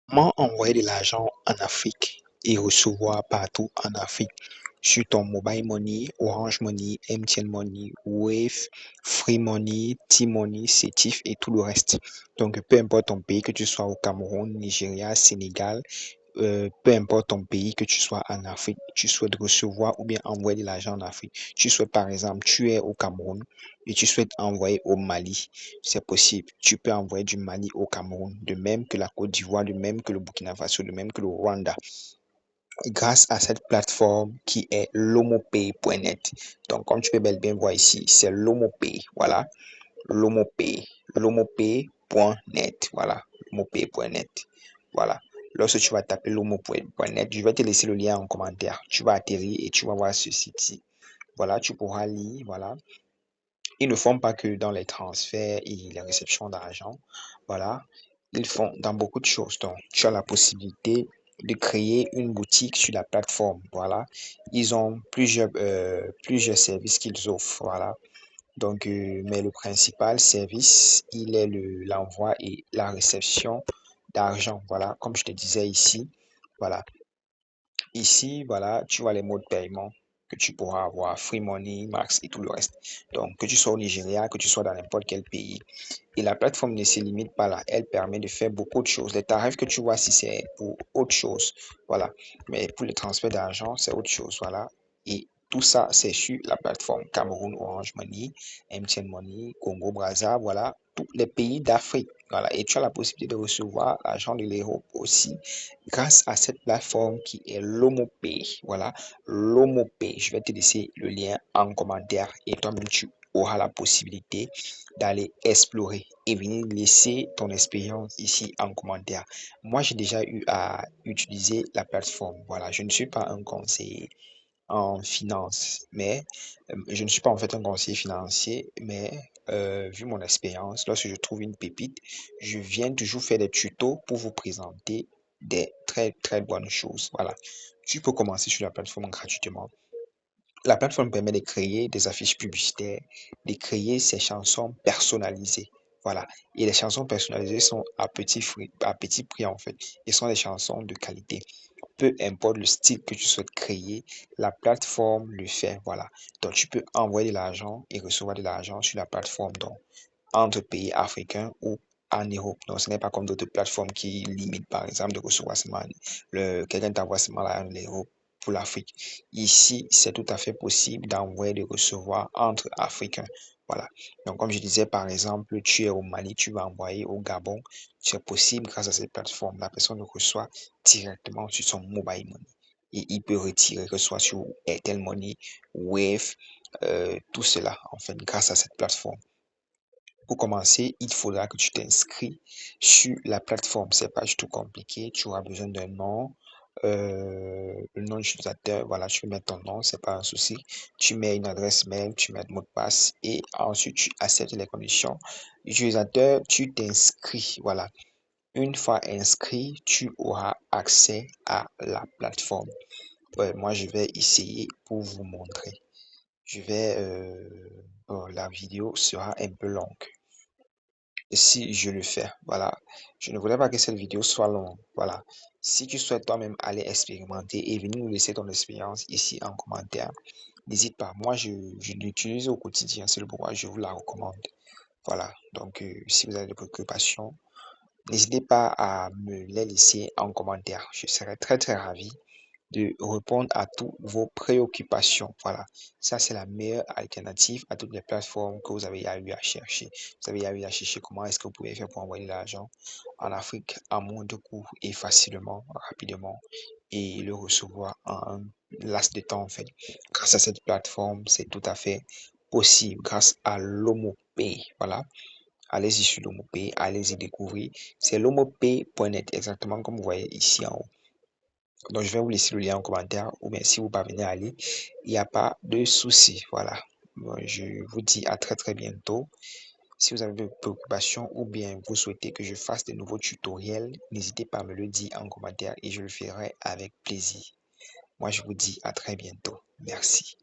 Comment envoyer de l'argent en Afrique et recevoir partout en Afrique sur ton Mobile Money, Orange Money, MTN Money, Wave, Free Money, T-Money, Sétif et tout le reste. Donc, peu importe ton pays, que tu sois au Cameroun, Nigeria, Sénégal, peu importe ton pays, que tu sois en Afrique, tu souhaites recevoir ou bien envoyer de l'argent en Afrique. Tu souhaites, par exemple, tu es au Cameroun et tu souhaites envoyer au Mali. C'est possible. Tu peux envoyer du Mali au Cameroun, de même que la Côte d'Ivoire, de même que le Burkina Faso, de même que le Rwanda, grâce à cette plateforme qui est lomopay.net. Donc, comme tu peux bel bien voir ici, c'est lomopay. Voilà, lomopay, lomopay.net. Voilà, lomopay.net. Voilà. Lorsque tu vas taper lomopay.net, je vais te laisser le lien en commentaire. Tu vas atterrir et tu vas voir ce site-ci. Voilà, tu pourras lire. Voilà. Ils ne font pas que dans les transferts et les réceptions d'argent. Voilà. Ils font dans beaucoup de choses. Donc, tu as la possibilité de créer une boutique sur la plateforme. Voilà. Ils ont plusieurs services qu'ils offrent. Voilà. Donc, mais le principal service, il est l'envoi et la réception d'argent. Voilà. Comme je te disais ici. Voilà. Ici, voilà, tu vois les modes de paiement que tu pourras avoir, Free Money, Max et tout le reste. Donc, que tu sois au Nigeria, que tu sois dans n'importe quel pays. Et la plateforme ne se limite pas là. Elle permet de faire beaucoup de choses. Les tarifs que tu vois si c'est pour autre chose. Voilà. Mais pour le transfert d'argent, c'est autre chose. Voilà. Et tout ça, c'est sur la plateforme Cameroun, Orange Money, MTN Money, Congo, Brazza. Voilà. Tous les pays d'Afrique. Voilà. Et tu as la possibilité de recevoir l'argent de l'Europe aussi grâce à cette plateforme qui est l'Omopay. Voilà. L'Omopay. Je vais te laisser le lien en commentaire et toi-même tu auras la possibilité d'aller explorer et venir laisser ton expérience ici en commentaire. Moi, j'ai déjà eu à utiliser la plateforme. Voilà, je ne suis pas un conseiller en finance, mais je ne suis pas en fait un conseiller financier, mais vu mon expérience, lorsque je trouve une pépite, je viens toujours faire des tutos pour vous présenter des très très bonnes choses. Voilà, tu peux commencer sur la plateforme gratuitement. La plateforme permet de créer des affiches publicitaires, de créer ses chansons personnalisées. Voilà. Et les chansons personnalisées sont à petit prix en fait. Et sont des chansons de qualité. Peu importe le style que tu souhaites créer, la plateforme le fait. Voilà. Donc tu peux envoyer de l'argent et recevoir de l'argent sur la plateforme donc, entre pays africains ou en Europe. Donc ce n'est pas comme d'autres plateformes qui limitent par exemple de recevoir seulement quelqu'un t'envoie seulement l'argent de l'Europe pour l'Afrique. Ici, c'est tout à fait possible d'envoyer, de recevoir entre Africains. Voilà. Donc, comme je disais, par exemple, tu es au Mali, tu vas envoyer au Gabon. C'est possible grâce à cette plateforme. La personne le reçoit directement sur son mobile money. Et il peut retirer, que ce soit sur Airtel Money, Wave, tout cela, en fait, grâce à cette plateforme. Pour commencer, il faudra que tu t'inscris sur la plateforme. C'est pas du tout compliqué. Tu auras besoin d'un nom, le nom d'utilisateur. Voilà, tu mets ton nom, c'est pas un souci. Tu mets une adresse mail, tu mets le mot de passe et ensuite tu acceptes les conditions. Utilisateur, tu t'inscris. Voilà. Une fois inscrit, tu auras accès à la plateforme. Ouais, moi, je vais essayer pour vous montrer. Bon, la vidéo sera un peu longue si je le fais. Voilà. Je ne voudrais pas que cette vidéo soit longue. Voilà. Si tu souhaites toi-même aller expérimenter et venir nous laisser ton expérience ici en commentaire, n'hésite pas. Moi, je l'utilise au quotidien. C'est le pourquoi je vous la recommande. Voilà. Donc, si vous avez des préoccupations, n'hésitez pas à me les laisser en commentaire. Je serai très, très ravi de répondre à toutes vos préoccupations. Voilà, ça c'est la meilleure alternative à toutes les plateformes que vous avez eu à chercher. Vous avez eu à chercher comment est-ce que vous pouvez faire pour envoyer de l'argent en Afrique à moins de coûts et facilement, rapidement et le recevoir en un laps de temps en fait. Grâce à cette plateforme, c'est tout à fait possible grâce à l'OmoPay. Voilà. Allez-y sur l'OmoPay, allez-y découvrir. C'est lomopay.net, exactement comme vous voyez ici en haut. Donc, je vais vous laisser le lien en commentaire ou bien si vous parvenez à aller, il n'y a pas de souci. Voilà. Bon, je vous dis à très très bientôt. Si vous avez des préoccupations ou bien vous souhaitez que je fasse de nouveaux tutoriels, n'hésitez pas à me le dire en commentaire et je le ferai avec plaisir. Moi, je vous dis à très bientôt. Merci.